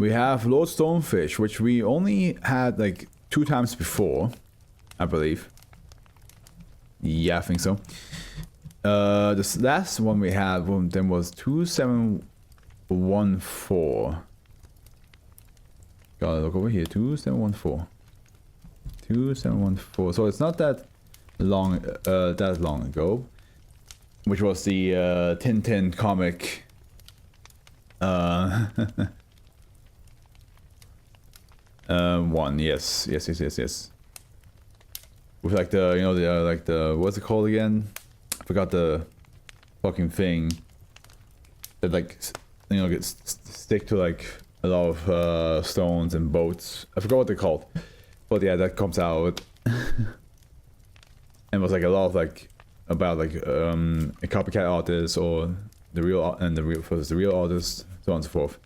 we have Lord Stonefish, which we only had like 2 times before, I believe. Yeah, I think so. This last one we had then was 2714. Gotta look over here. 2714. 2714. So it's not that long ago, which was the Tintin comic. One. Yes. With like the, you know, the like the, what's it called again? I forgot the fucking thing that, like, you know, gets stick to like a lot of stones and boats. I forgot what they're called, but yeah, that comes out and was like a lot of like about like a copycat artist or the real versus the real artist, so on and so forth.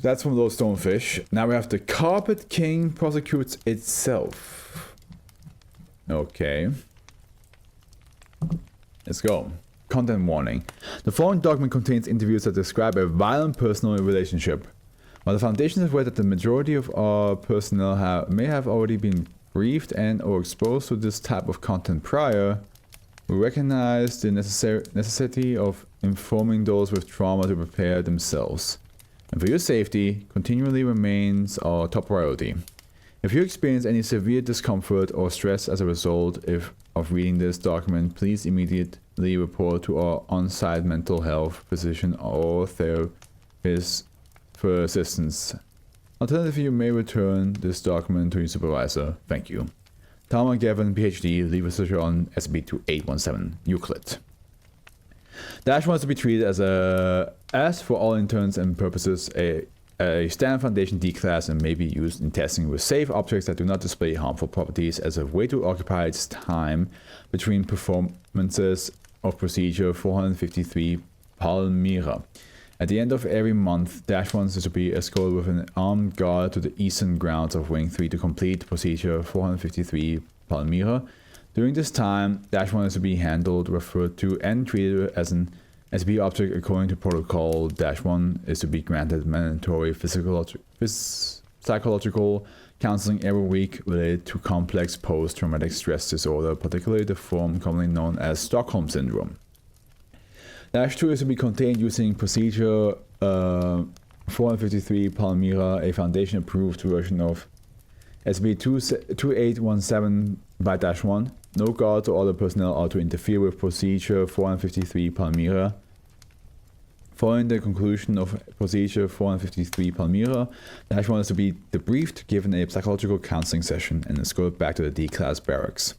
That's from those Stonefish. Now we have the Carpet King Prosecutes itself. Okay. Let's go. Content warning. The following document contains interviews that describe a violent personal relationship. While the Foundation is aware that the majority of our personnel may have already been briefed and or exposed to this type of content prior, we recognize the necessity of informing those with trauma to prepare themselves. And for your safety, continually remains our top priority. If you experience any severe discomfort or stress as a result of reading this document, please immediately report to our on-site mental health physician or therapist for assistance. Alternatively, you may return this document to your supervisor. Thank you. Talma Gavin, PhD, lead researcher on SCP-2817, Euclid. Dash wants to be treated as for all intents and purposes, a standard Foundation D class and may be used in testing with safe objects that do not display harmful properties as a way to occupy its time between performances of Procedure 453 Palmyra. At the end of every month, Dash wants to be escorted with an armed guard to the eastern grounds of Wing 3 to complete Procedure 453 Palmyra. During this time, Dash 1 is to be handled, referred to, and treated as an SCP object according to protocol. Dash 1 is to be granted mandatory psychological counseling every week related to complex post-traumatic stress disorder, particularly the form commonly known as Stockholm Syndrome. Dash 2 is to be contained using Procedure 453 Palmyra, a Foundation-approved version of SCP-2817 by Dash 1. No guards or other personnel are to interfere with Procedure 453 Palmyra. Following the conclusion of Procedure 453 Palmyra, Dash 1 is to be debriefed, given a psychological counseling session, and escorted back to the D-Class barracks.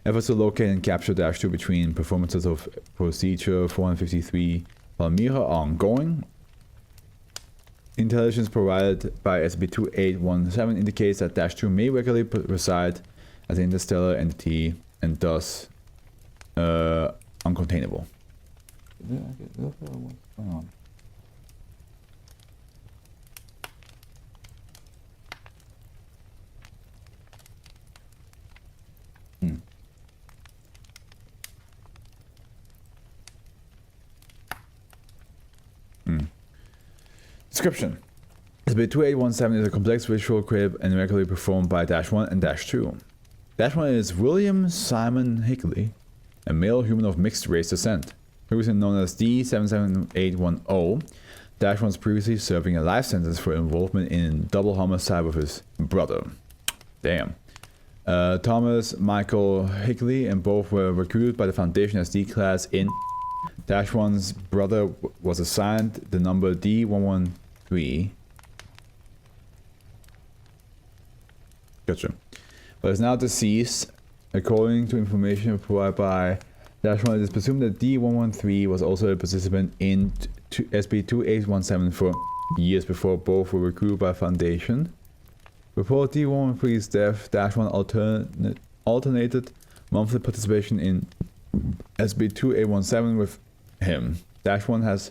Efforts to locate and capture Dash 2 between performances of Procedure 453 Palmyra are ongoing. Intelligence provided by SCP-2817 indicates that Dash 2 may regularly reside as an interstellar entity and thus uncontainable. What's going on? Description. SCP-2817 is a complex visual created and regularly performed by Dash 1 and Dash 2. Dash 1 is William Simon Higley, a male human of mixed race descent. Previously known as D-77810, Dash 1 was previously serving a life sentence for involvement in double homicide with his brother. Damn. Thomas Michael Higley, and both were recruited by the Foundation as D-Class in. Dash 1's brother was assigned the number D-113. Gotcha. But is now deceased. According to information provided by Dash 1, it is presumed that D-113 was also a participant in SCP-2817 for years before both were recruited by Foundation. Before D-113's death, Dash 1 alternated monthly participation in SCP-2817 with him. Dash 1 has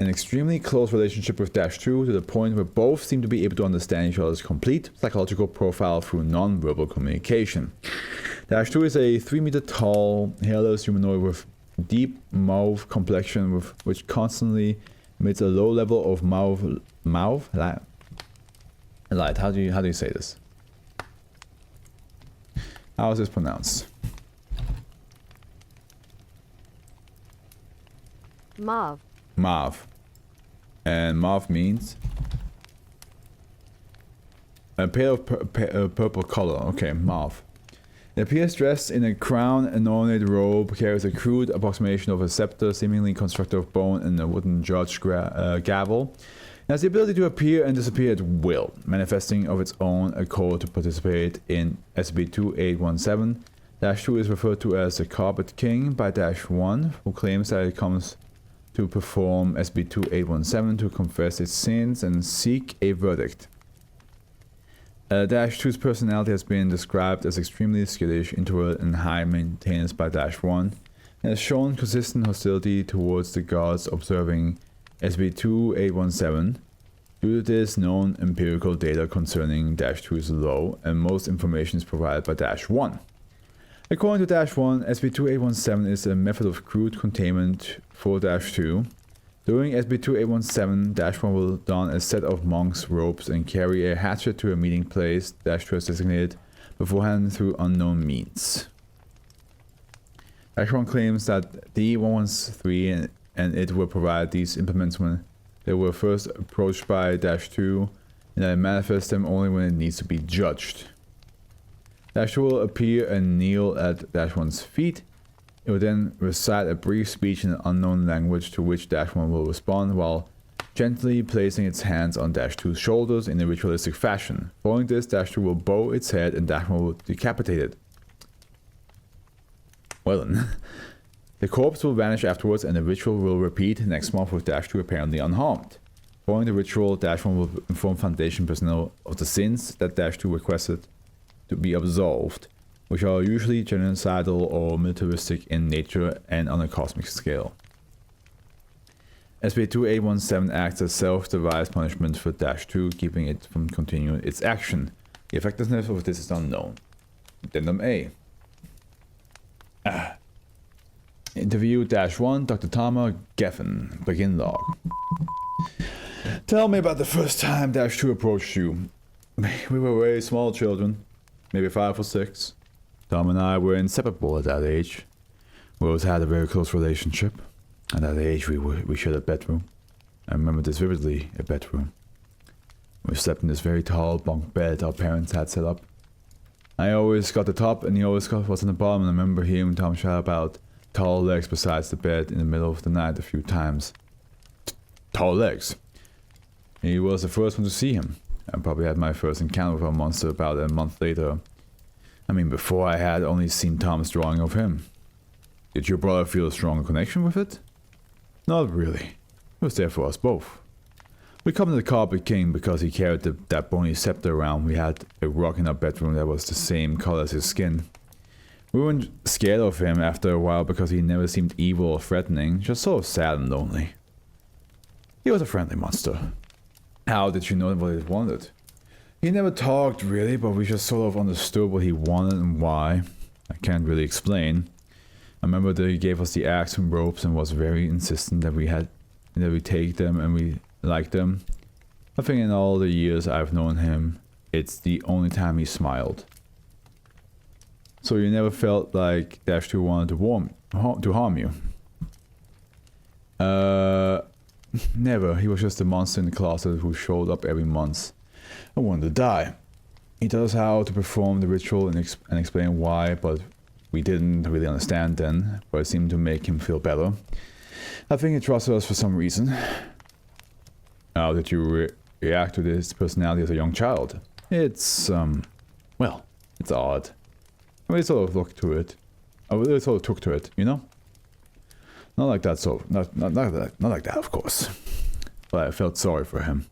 an extremely close relationship with Dash 2 to the point where both seem to be able to understand each other's complete psychological profile through non-verbal communication. Dash 2 is a 3-meter tall, hairless humanoid with deep mauve complexion which constantly emits a low level of light. How do you say this? How is this pronounced? Mauve. Mauve. And mauve means a pale purple color. Okay, mauve. It appears dressed in a crown and ornate robe, carries a crude approximation of a scepter seemingly constructed of bone and a wooden judge gavel. It has the ability to appear and disappear at will, manifesting of its own accord to participate in SCP-2817. -2 is referred to as the Carpet King by -1, who claims that it comes to perform SCP-2817 to confess its sins and seek a verdict. -2's personality has been described as extremely skittish, introvert, and high maintenance by -1, and has shown consistent hostility towards the guards observing SCP-2817. Due to this, known empirical data concerning -2 is low, and most information is provided by -1. According to -1, SCP-2817 is a method of crude containment for -2. During SCP-2817, -1 will don a set of monk's robes and carry a hatchet to a meeting place -2 has designated beforehand through unknown means. -1 claims that D-113 and it will provide these implements when they were first approached by -2, and that it manifests them only when it needs to be judged. -2 will appear and kneel at -1's feet. It will then recite a brief speech in an unknown language to which -1 will respond while gently placing its hands on -2's shoulders in a ritualistic fashion. Following this, -2 will bow its head and -1 will decapitate it. Well then. The corpse will vanish afterwards and the ritual will repeat next month with -2 apparently unharmed. Following the ritual, -1 will inform Foundation personnel of the sins that -2 requested to be absolved, which are usually genocidal or militaristic in nature and on a cosmic scale. SCP-2817 acts as self-devised punishment for -2, keeping it from continuing its action. The effectiveness of this is unknown. Addendum A. Interview -1, Dr. Tama Geffen. Begin log. Tell me about the first time -2 approached you. We were very small children, maybe 5 or 6. Tom and I were inseparable at that age. We always had a very close relationship. At that age, we shared a bedroom. I remember this vividly, a bedroom. We slept in this very tall bunk bed our parents had set up. I always got the top and he always was on the bottom, and I remember hearing Tom shout about tall legs besides the bed in the middle of the night a few times. Tall legs. He was the first one to see him. I probably had my first encounter with our monster about a month later. I mean, before I had only seen Tom's drawing of him. Did your brother feel a stronger connection with it? Not really. It was there for us both. We called him the Carpet King because he carried that bony scepter around. We had a rock in our bedroom that was the same color as his skin. We weren't scared of him after a while because he never seemed evil or threatening, just sort of sad and lonely. He was a friendly monster. How did you know what he wanted? He never talked really, but we just sort of understood what he wanted and why. I can't really explain. I remember that he gave us the axe and ropes and was very insistent that we take them and we liked them. I think in all the years I've known him, it's the only time he smiled. So you never felt like -2 wanted to harm you? Never. He was just a monster in the closet who showed up every month. I wanted to die. He taught us how to perform the ritual and explain why, but we didn't really understand then, but it seemed to make him feel better. I think he trusted us for some reason. How did you react to this personality as a young child? It's, well, it's odd. I really sort of looked to it. I really sort of took to it, you know? Not like that, not like that, of course. But I felt sorry for him.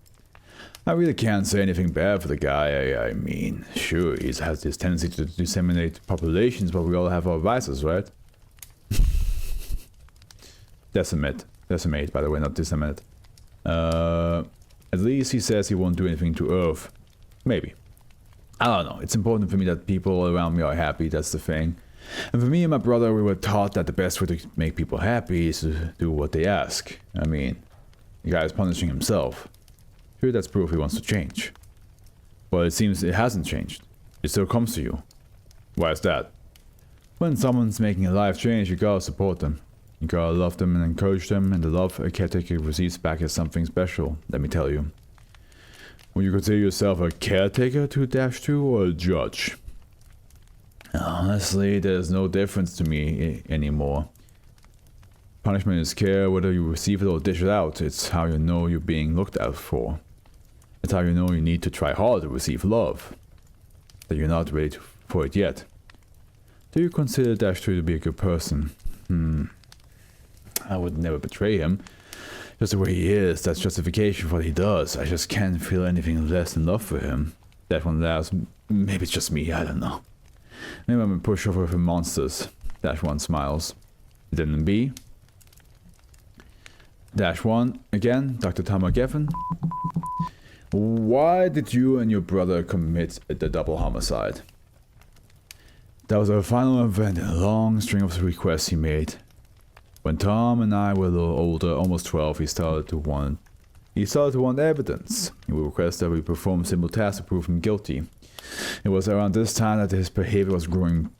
I really can't say anything bad for the guy. I mean, sure, he has this tendency to disseminate populations, but we all have our vices, right? Decimate, by the way, not disseminate. At least he says he won't do anything to Earth. Maybe. I don't know. It's important for me that people around me are happy, that's the thing. And for me and my brother, we were taught that the best way to make people happy is to do what they ask. I mean, The guy is punishing himself. Sure, that's proof he wants to change. But it seems it hasn't changed. It still comes to you. Why is that? When someone's making a life change, you gotta support them. You gotta love them and encourage them, and the love a caretaker receives back is something special, let me tell you. Would you consider yourself a caretaker to -2 or a judge? Honestly, there's no difference to me anymore. Punishment is care, whether you receive it or dish it out. It's how you know you're being looked out for. It's how you know you need to try hard to receive love. That you're not ready for it yet. Do you consider -2 to be a good person? I would never betray him. Just the way he is, that's justification for what he does. I just can't feel anything less than love for him. That one laughs. Maybe it's just me, I don't know. Maybe I'm a pushover for monsters. -1 smiles. Then B. -1 again, Dr. Thomas Geffen. Why did you and your brother commit the double homicide? That was our final event in a long string of requests he made. When Tom and I were a little older, almost 12, he started to want evidence. He would request that we perform simple tasks to prove him guilty. It was around this time that his behavior was growing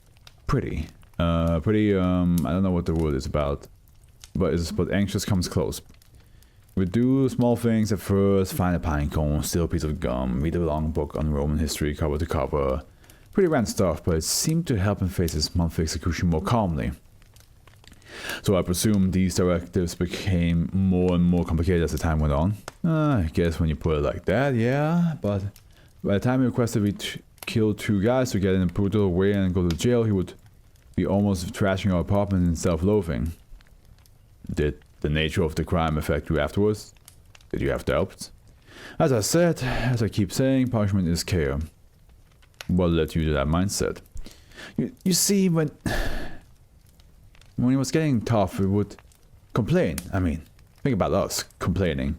I don't know what the word is about, but anxious comes close. We do small things at first, find a pine cone, steal a piece of gum, read a long book on Roman history cover to cover. Pretty random stuff, but it seemed to help him face his monthly execution more calmly. So I presume these directives became more and more complicated as the time went on. I guess when you put it like that, yeah, but by the time he requested we kill 2 guys to get in a brutal way and go to jail, he would be almost trashing our apartment in self-loathing. Did the nature of the crime affect you afterwards? Did you have doubts? As I said, as I keep saying, punishment is care. What led you to that mindset? You see, when he was getting tough, we would complain. I mean, think about us complaining.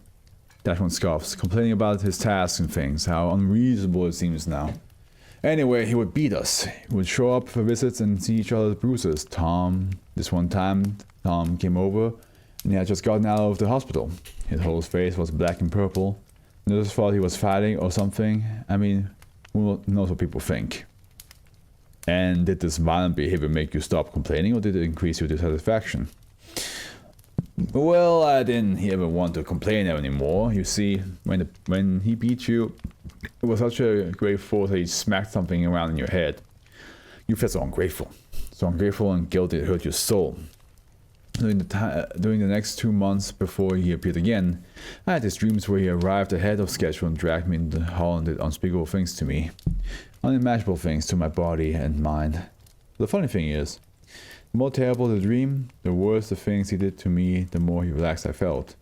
-1 scoffs, complaining about his tasks and things, how unreasonable it seems now. Anyway, he would beat us. We would show up for visits and see each other's bruises. This one time, Tom came over and he had just gotten out of the hospital. His whole face was black and purple. And I just thought he was fighting or something. I mean, who knows what people think. And did this violent behavior make you stop complaining, or did it increase your dissatisfaction? Well, I didn't ever want to complain anymore. You see, when he beat you, it was such a great force that he smacked something around in your head. You felt so ungrateful and guilty it hurt your soul. During the next 2 months before he appeared again, I had these dreams where he arrived ahead of schedule and dragged me into the hall and did unspeakable things to me. Unimaginable things to my body and mind. The funny thing is, the more terrible the dream, the worse the things he did to me, the more relaxed I felt.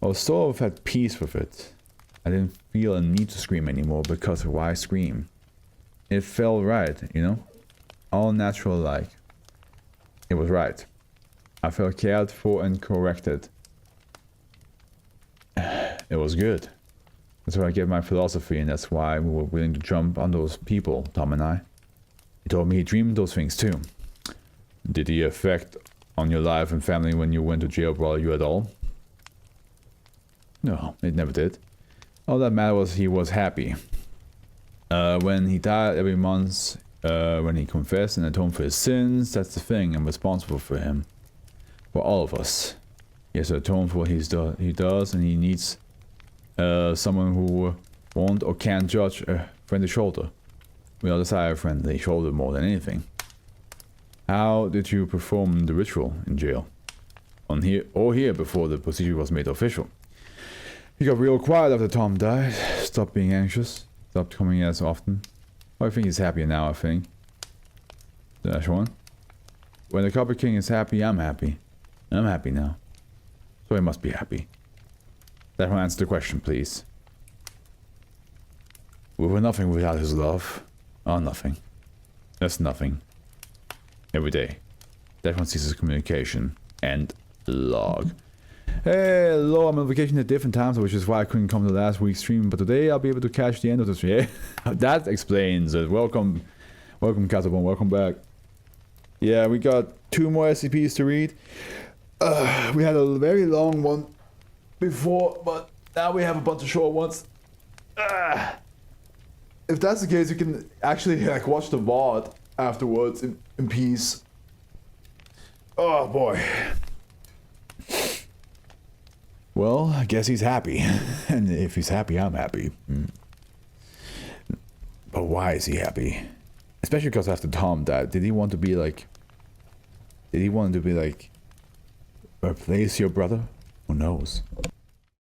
I was sort of at peace with it. I didn't feel a need to scream anymore, because why scream? It felt right, you know? All natural like. It was right. I felt cared for and corrected. It was good. That's where I get my philosophy, and that's why we were willing to jump on those people, Tom and I. He told me he dreamed those things too. Did the effect on your life and family when you went to jail bother you at all? No, it never did. All that mattered was he was happy. When he died every month, when he confessed and atoned for his sins, that's the thing, I'm responsible for him. For all of us. He has to atone for what he does, and he needs someone who won't or can't judge a friendly shoulder. We all desire a friendly shoulder more than anything. How did you perform the ritual in jail? Here before the procedure was made official. He got real quiet after Tom died. Stopped being anxious. Stopped coming as often. I think he's happier now, I think. -1. When the Copper King is happy, I'm happy. I'm happy now. So he must be happy. That will answer the question, please. We were nothing without his love. Oh, nothing. That's nothing. Every day. That one ceases communication. And log. Hello, I'm on vacation at different times, which is why I couldn't come to last week's stream, but today I'll be able to catch the end of the stream. That explains it. Welcome, Casabon, welcome back. Yeah, we got 2 more SCPs to read. We had a very long one before, but now we have a bunch of short ones. If that's the case, you can actually like watch the VOD afterwards in peace. Oh boy. Well, I guess he's happy. And if he's happy, I'm happy. But why is he happy? Especially because after Tom died, did he want to be like... replace your brother? Who knows?